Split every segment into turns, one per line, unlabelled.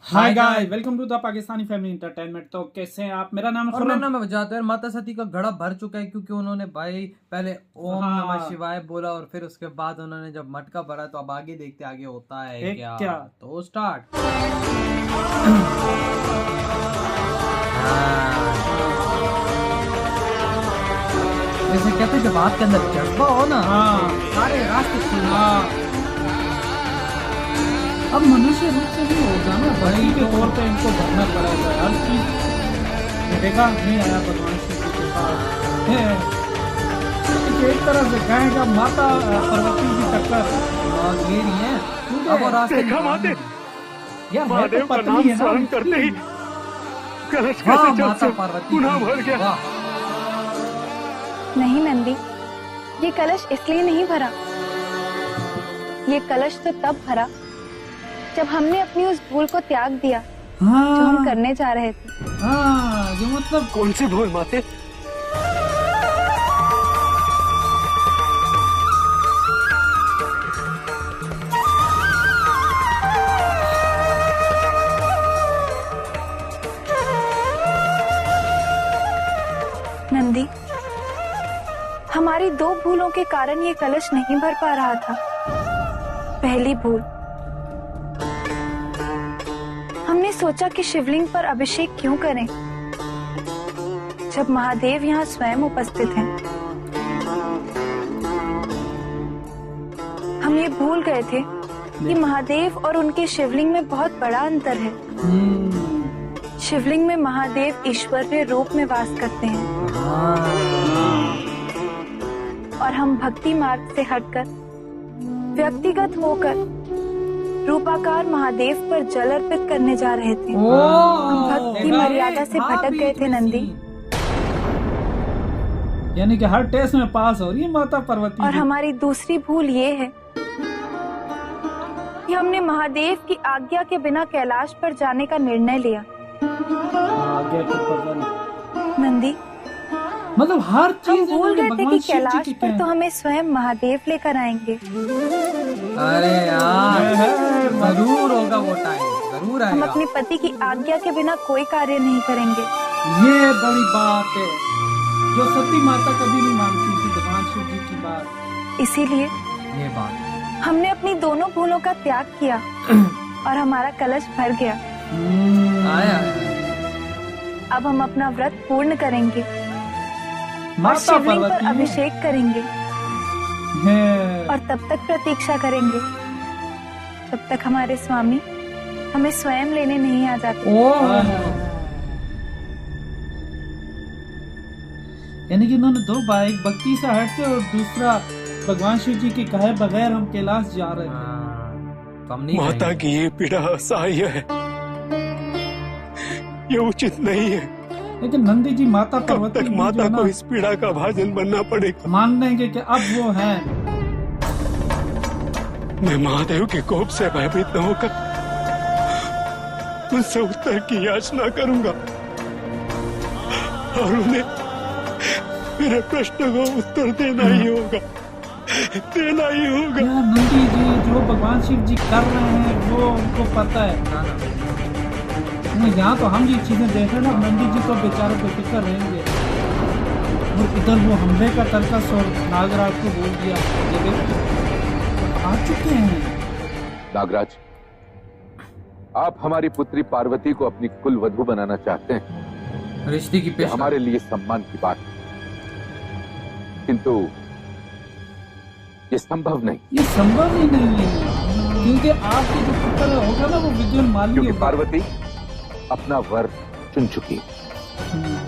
Hi guys, welcome to the Pakistani family entertainment. तो कैसे हैं आप? मेरा नाम
और मेरा नाम वजात है। माता सती का घड़ा भर चुका है क्योंकि उन्होंने भाई पहले ओम नमः शिवाय बोला और फिर उसके बाद उन्होंने जब मटका भरा तो अब आगे देखते आगे होता है क्या। तो स्टार्ट। जैसे कहते हैं जब आपके अंदर जज्बा हो ना सारे रास्ते खुले।
अब मनुष्य रूप से नहीं होगा ना, भाई के तौर पे इनको भरना पड़ेगा हर चीज। देखा नहीं आया भगवान शिव जी के पास एक तरह से कहेगा माता पार्वती की टक्कर
ले रही है। अब वो रास्ते
यार महादेव का नाम स्मरण करते ही
कलश कैसे
माता पार्वती
पुनः भर गया।
नहीं नंदी, ये कलश इसलिए नहीं भरा। ये कलश तो तब भरा जब हमने अपनी उस भूल को त्याग दिया जो हम करने जा रहे थे।
जो मतलब
कौन सी भूल माते?
नंदी, हमारी दो भूलों के कारण ये कलश नहीं भर पा रहा था। पहली भूल, हमने सोचा कि शिवलिंग पर अभिषेक क्यों करें जब महादेव यहाँ स्वयं उपस्थित हैं। हम ये भूल गए थे कि महादेव और उनके शिवलिंग में बहुत बड़ा अंतर है। शिवलिंग में महादेव ईश्वरीय रूप में वास करते हैं और हम भक्ति मार्ग से हटकर व्यक्तिगत होकर रूपाकार महादेव पर जल अर्पित करने जा रहे थे। हम भक्ति मर्यादा से भटक गए थे नंदी।
यानी कि हर टेस्ट में पास हो रही है माता पार्वती।
और हमारी दूसरी भूल ये है कि हमने महादेव की आज्ञा के बिना कैलाश पर जाने का निर्णय लिया। नंदी,
मतलब हर
हम
चीज
भूल गए थे कि कैलाश पर तो हमें स्वयं महादेव लेकर आएंगे।
अरे यार जरूर होगा वो टाइम, जरूर आएगा।
हम अपने पति की आज्ञा के बिना कोई कार्य नहीं करेंगे।
ये बड़ी बात है जो सती माता कभी नहीं मानती थी, भगवान शिव जी की बात।
इसीलिए
ये बात
हमने अपनी दोनों भूलों का त्याग किया और हमारा कलश भर गया।
आया।
अब हम अपना व्रत पूर्ण करेंगे और
माता
शिवलिंग पर
पार्वती
अभिषेक करेंगे
है।
और तब तक प्रतीक्षा करेंगे जब तक हमारे स्वामी हमें स्वयं लेने नहीं आ जाते।
यानी कि उन्होंने दो बार, एक भक्ति से हटके और दूसरा भगवान शिव जी के कहे बगैर हम कैलाश जा रहे थे।
माता की ये पीड़ा असह्य है, ये उचित नहीं है।
लेकिन नंदी जी माता
कब
पार्वती
तक माता को इस पीड़ा का भाजन बनना पड़ेगा?
मान लेंगे कि अब वो हैं।
मैं महादेव के कोप से भयभीत न होकर उनसे उत्तर की याचना करूंगा और उन्हें मेरे प्रश्न को उत्तर देना ही होगा, देना ही होगा।
यार नंदी जी जो भगवान शिव जी कर रहे हैं वो उनको पता है। यहाँ तो हम ये चीजें देख रहे हैं ना, नंदी जी तो बेचारे बेफिक्र रहेंगे। और इधर वो हमले का तर्कस और नागराज को बोल दिया आ चुके हैं।
नागराज, आप हमारी पुत्री पार्वती को अपनी कुल वधू बनाना चाहते हैं।
रिश्ते की पेशकश
हमारे लिए सम्मान की बात है, किंतु ये संभव नहीं।
ये संभव ही नहीं है क्योंकि आपके जो पुत्र होगा ना वो विद्युन माली
क्योंकि
होगा।
पार्वती अपना वर चुन चुकी।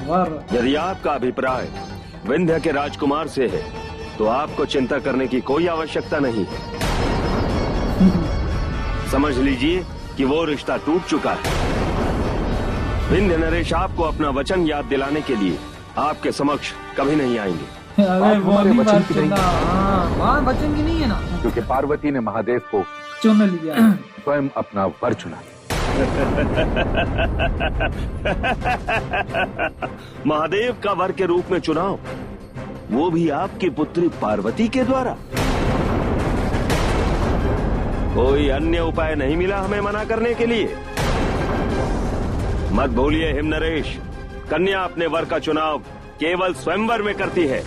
वर
यदि आपका अभिप्राय विंध्य के राजकुमार से है तो आपको चिंता करने की कोई आवश्यकता नहीं है। समझ लीजिए कि वो रिश्ता टूट चुका है। विंध्य नरेश आपको अपना वचन याद दिलाने के लिए आपके समक्ष कभी नहीं आएंगे।
अरे वो
हमारे
नहीं
वचन
बात
की नहीं।
चुना,
वचन की नहीं है ना,
क्योंकि पार्वती ने महादेव को
चुन लिया,
स्वयं अपना वर चुना।
महादेव का वर के रूप में चुनाव, वो भी आपकी पुत्री पार्वती के द्वारा। कोई अन्य उपाय नहीं मिला हमें मना करने के लिए? मत भूलिए हिमनरेश, कन्या अपने वर का चुनाव केवल स्वयंवर में करती है।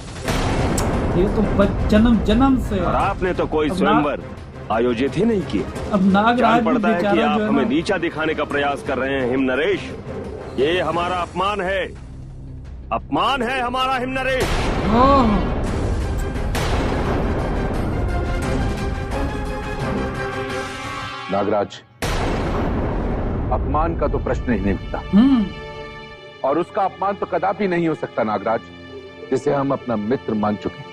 ये तो जन्म जन्म से
और आपने तो कोई स्वयंवर आयोजित ही नहीं किया।
अब नागराज
जान पड़ता है कि
बेचारा
आप
जो है
हमें
ना-
नीचा दिखाने का प्रयास कर रहे हैं हिमनरेश। ये हमारा अपमान है, अपमान है हमारा हिमनरेश।
नागराज, अपमान का तो प्रश्न ही नहीं उठता, और उसका अपमान तो कदापि नहीं हो सकता नागराज, जिसे हम अपना मित्र मान चुके।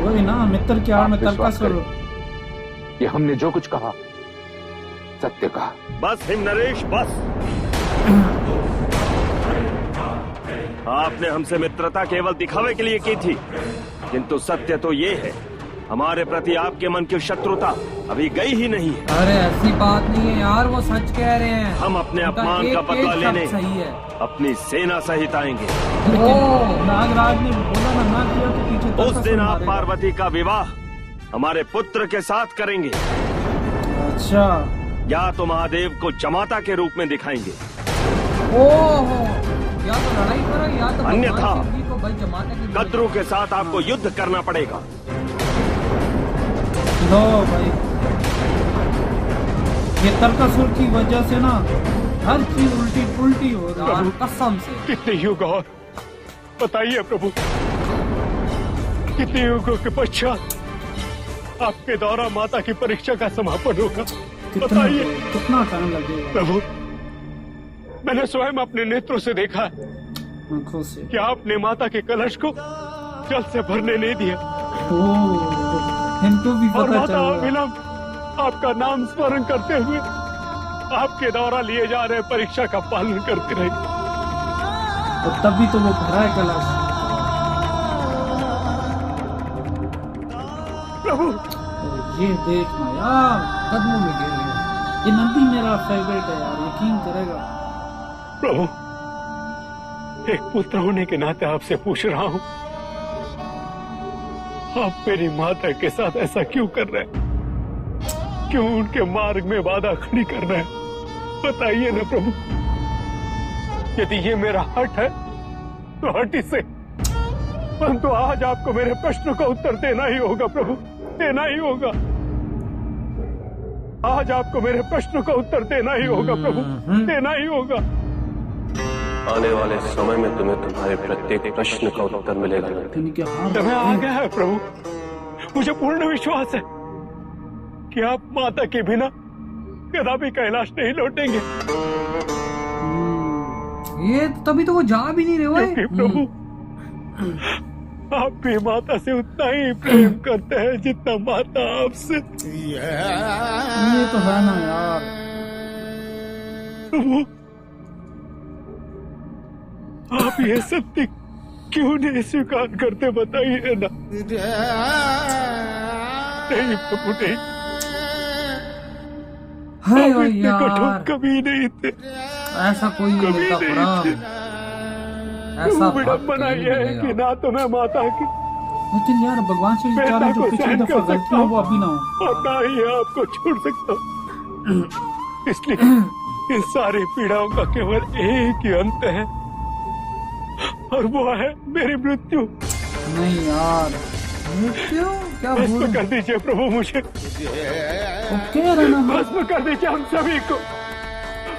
वही ना, मित्र की आड़ में
आप विश्वास
तर्का
करें कि हमने जो कुछ कहा सत्य कहा।
बस हिमनरेश बस। आपने हमसे मित्रता केवल दिखावे के लिए की थी, किंतु सत्य तो ये है, हमारे प्रति आपके मन की शत्रुता अभी गई ही नहीं है।
अरे ऐसी बात नहीं है यार, वो सच कह रहे हैं।
हम अपने
उनका
अपमान का
एक
बदला
एक
लेने
शब्द सही है।
अपनी सेना सहित आएंगे।
लेकिन नागराज ने बोला ना किया तो पीछे
उस
तर्का
दिन
सुन
आप
मारेगा।
पार्वती का विवाह हमारे पुत्र के साथ करेंगे,
अच्छा,
या तो महादेव को जमाता के रूप में दिखाएंगे।
ओहो, या तो लड़ाई करो या तो
अन्यथा
भगवान शिव जी को भाई जमाने की
कद्रू के साथ आपको युद्ध करना पड़ेगा।
लो भाई, ये तर्कासुर की वजह से ना हर चीज उल्टी उल्टी हो रही है।
यार कसम से।
कितने युग और बताइए प्रभु, कितने युगों के पश्चात आपके द्वारा माता की परीक्षा का समापन होगा? बताइए
कितना टाइम लगेगा
प्रभु। मैंने स्वयं अपने नेत्रों से देखा है
आंखों से।
कि आपने माता के कलश को जल से भरने नहीं दिया,
इनको भी
और
पता
माता
चल रहा।
अविलंब आपका नाम स्मरण करते हुए आपके द्वारा लिए जा रहे परीक्षा का पालन करती रही।
और तभी तो वो भरा है कलश।
प्रभु
ये देखना यार,
कदमों में गिर गया।
ये नंदी मेरा फेवरेट है यार, यकीन करेगा।
प्रभु, एक पुत्र होने के नाते आपसे पूछ रहा हूँ, आप मेरी माता के साथ ऐसा क्यों कर रहे हैं? क्यों उनके मार्ग में बाधा खड़ी कर रहे हैं? बताइए ना प्रभु। यदि ये मेरा हट है तो हट ही से, परंतु आज आपको मेरे प्रश्न का उत्तर देना ही होगा प्रभु, देना ही होगा। आज आपको मेरे प्रश्न का उत्तर देना ही होगा प्रभु, देना ही होगा।
आने वाले समय में तुम्हें तुम्हारे प्रत्येक प्रश्न का उत्तर मिलेगा।
इनके हाथ
समय आ गया है प्रभु, मुझे पूर्ण विश्वास है कि आप माता के बिना कदापि कैलाश नहीं लौटेंगे,
ये तभी तो वो जा भी नहीं रहे हुए।
क्योंकि प्रभु आप भी माता से उतना ही प्रेम करते हैं जितना माता आपसे।
ये तो है ना यार।
प्रभु, आप ये सत्य क्यों नहीं स्वीकार करते? बताइए ना। नहीं प्रभु नहीं,
हाय
आप इतने
यार,
कठोर कभी नहीं थे।
ऐसा कोई नहीं
कभी
होता
नहीं
खुराम। ऐसा
प्रभु विडम्बना
भक्त नहीं
यह है
मिलेगा।
कि ना तो मैं माता की
लेकिन यार भगवान श्री
बेटा
बेचारे जो
को
पिछली
सहन
दफा
कर
गलती
सकता
हो
हूँ
वो अभी ना हो।
और ना ही आपको छोड़ सकता हूँ। इसलिए इन सारी पीड़ाओं का केवल एक ही अंत है, और वो है मेरी मृत्यु।
नहीं यार,
मृत्यु क्या
भस्म
बोल
कर दीजिए प्रभु मुझे,
वो कह रहे ना
भस्म कर दीजिए हम सभी को,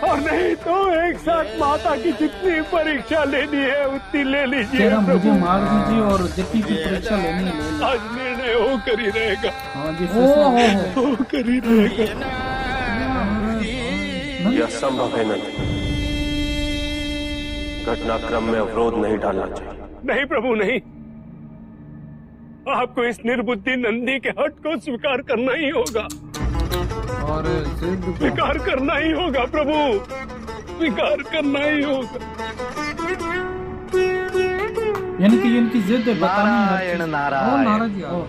और नहीं तो एक साथ माता की जितनी परीक्षा लेनी है उतनी ले लीजिए
तेरा मुझे
प्रभु।
मार दीजिए और जितनी की परीक्षा लेनी है ले लो।
आज निर्णय होकर ही रहेगा,
हाँ जी, फैसला
ओहो।
होकर ही रहेगा।
यह संभव है नहीं, घटनाक्रम में अवरोध नहीं डालना चाहिए।
नहीं प्रभु नहीं, आपको इस निर्बुद्धि नंदी के हट को स्वीकार करना ही होगा,
और सिद्ध को
स्वीकार करना ही होगा प्रभु, स्वीकार करना ही होगा।
यानी कि इनकी जिद है बतानी है हर चीज।
ओ नाराज यार,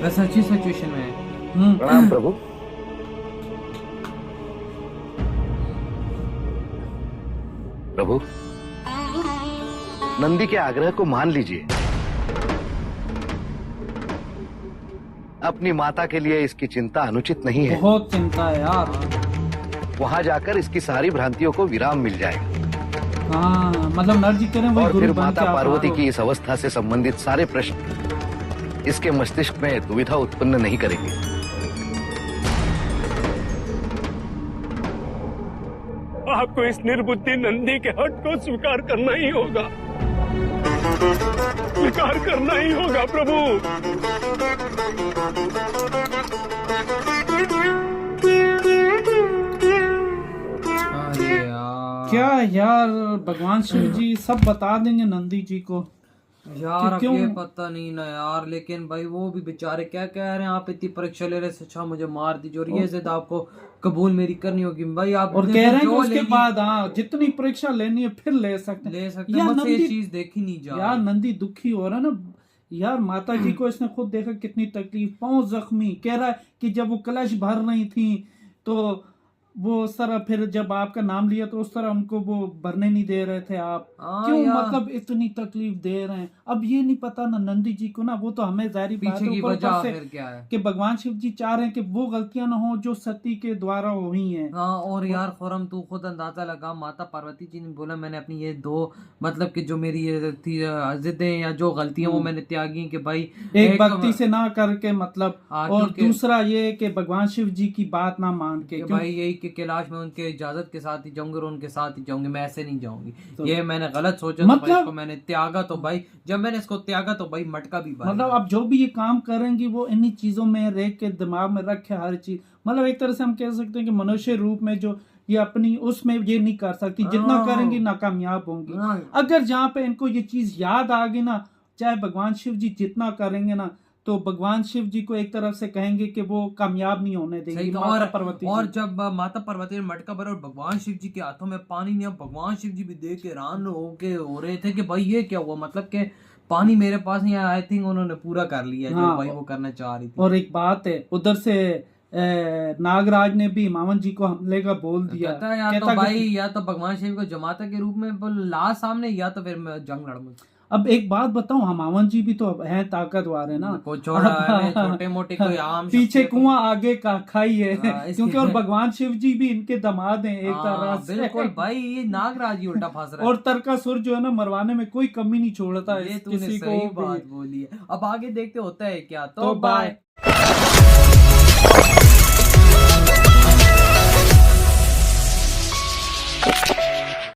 वैसे अच्छी सिचुएशन में है।
प्रणाम प्रभु।
प्रभु, नंदी के आग्रह को मान लीजिए। अपनी माता के लिए इसकी चिंता अनुचित नहीं है।
बहुत चिंता है यार।
वहां जाकर इसकी सारी भ्रांतियों को विराम मिल जाएगा।
हाँ, मतलब नर जी करें वही
और
गुरु
फिर
बन
माता
के आप
पार्वती
आओ।
की इस अवस्था से संबंधित सारे प्रश्न इसके मस्तिष्क में दुविधा उत्पन्न नहीं करेंगे।
आपको इस निर्बुद्धि नंदी के हट को स्वीकार करना ही होगा, स्वीकार करना ही होगा प्रभु।
अरे यार,
क्या यार, भगवान शिव जी सब बता देंगे नंदी जी को।
यार अब
क्यों?
ये पता नहीं ना यार, लेकिन भाई वो भी बेचारे क्या कह रहे हैं, आप इतनी परीक्षा ले रहे हैं, अच्छा मुझे मार दीजिए और ये जिद आपको कबूल मेरी करनी होगी भाई। आप
और
ने
कह रहे हैं कि
जो
उसके
लेगी,
बाद हाँ जितनी परीक्षा लेनी है फिर ले सकते हैं।
ले सकते
यार
हैं, बस ये
नंदी-
चीज देखी नहीं जा
यार नंदी दुखी हो रहा है ना यार, माता जी को इसने खुद देखा कितनी तकलीफ, पांव जख्मी, कह रहा है कि जब वो कलश भर रही थी तो वो उस तरह, फिर जब आपका नाम लिया तो उस तरह उनको वो भरने नहीं दे रहे थे आप।
हाँ
क्यों
यार।
मतलब इतनी तकलीफ दे रहे हैं। अब ये नहीं पता ना नंदी जी को ना, वो तो हमें जाहिर बात
पीछे
है
की
ऊपर
वजह
से
फिर क्या है।
कि भगवान शिव जी चाह रहे हैं कि वो गलतियां ना हो जो सती के द्वारा हुई हैं।
हाँ और यार खुरम तू खुद अंदाजा लगा, माता पार्वती जी ने बोला मैंने अपनी ये दो मतलब कि जो मेरी ये थी जिद्दें या जो गलतियां वो मैंने त्यागी कि भाई
एक भक्ति से ना करके मतलब,
हाँ,
और
क्योंकि-
दूसरा ये कि भगवान शिव जी की बात ना मान के,
कि
क्यों-
भाई यही कि कैलाश में उनके इजाजत के साथ ही जाऊंगी और उनके साथ ही जाऊंगी, मैं ऐसे नहीं जाऊंगी।
तो-
ये मैंने गलत सोचा तो भाई
मतलब-
इसको मैंने त्यागा, तो भाई जब मैंने इसको त्यागा तो भाई मटका भी भारी
मतलब
है।
अब जो भी ये काम करेंगी वो इन्हीं चीजों में रह के दिमाग में रखे हर चीज। मतलब एक तरह से हम कह सकते हैं कि मनुष्य रूप में जो ये अपनी उसमें ये नहीं कर सकती, जितना
हाँ।
करेंगी नाकामयाब होंगी।
हाँ।
अगर जहाँ पे इनको ये चीज याद आ गई ना, चाहे भगवान शिव जी जितना करेंगे ना, तो भगवान शिव जी को एक तरफ से कहेंगे कि वो कामयाब नहीं होने देंगे
सही तो।
माता
और
पार्वती
और
जी।
जब माता पार्वती ने मटका भरा और भगवान शिव जी के हाथों में पानी नहीं, अब भगवान शिव जी भी देख के हैरान हो रहे थे कि भाई ये क्या हुआ, मतलब कि पानी मेरे पास नहीं आया। आई थिंक उन्होंने पूरा कर लिया जो
हाँ।
भाई वो करना चाह रही थी।
और एक बात है, उधर से नागराज ने भी मामन जी को हमले का बोल दिया।
कहता है या
कहता
तो
कि-
भाई या तो भगवान शिव को जमाता के रूप में ला सामने, या तो फिर मैं जंग लड़ूंगा।
अब एक बात बताऊं, हम मामन जी भी तो हैं ताकतवर है ना,
कोई छोड़ा है छोटे मोटे कोई आम
पीछे
शख्सियत को-
कुआं आगे का खाई है।
हाँ, इसके-
क्योंकि और भगवान शिव जी भी इनके दामाद हैं एक
हाँ,
तरह से।
बिल्कुल भाई, ये नागराज ही उल्टा फंस रहा है।
और तरकासुर जो है ना मरवाने में कोई कमी नहीं छोड़ता
ये
है
तूने
किसी
सही
को भी।
बात बोली है। अब आगे देखते होता है क्या,
तो
बाय।
बाय।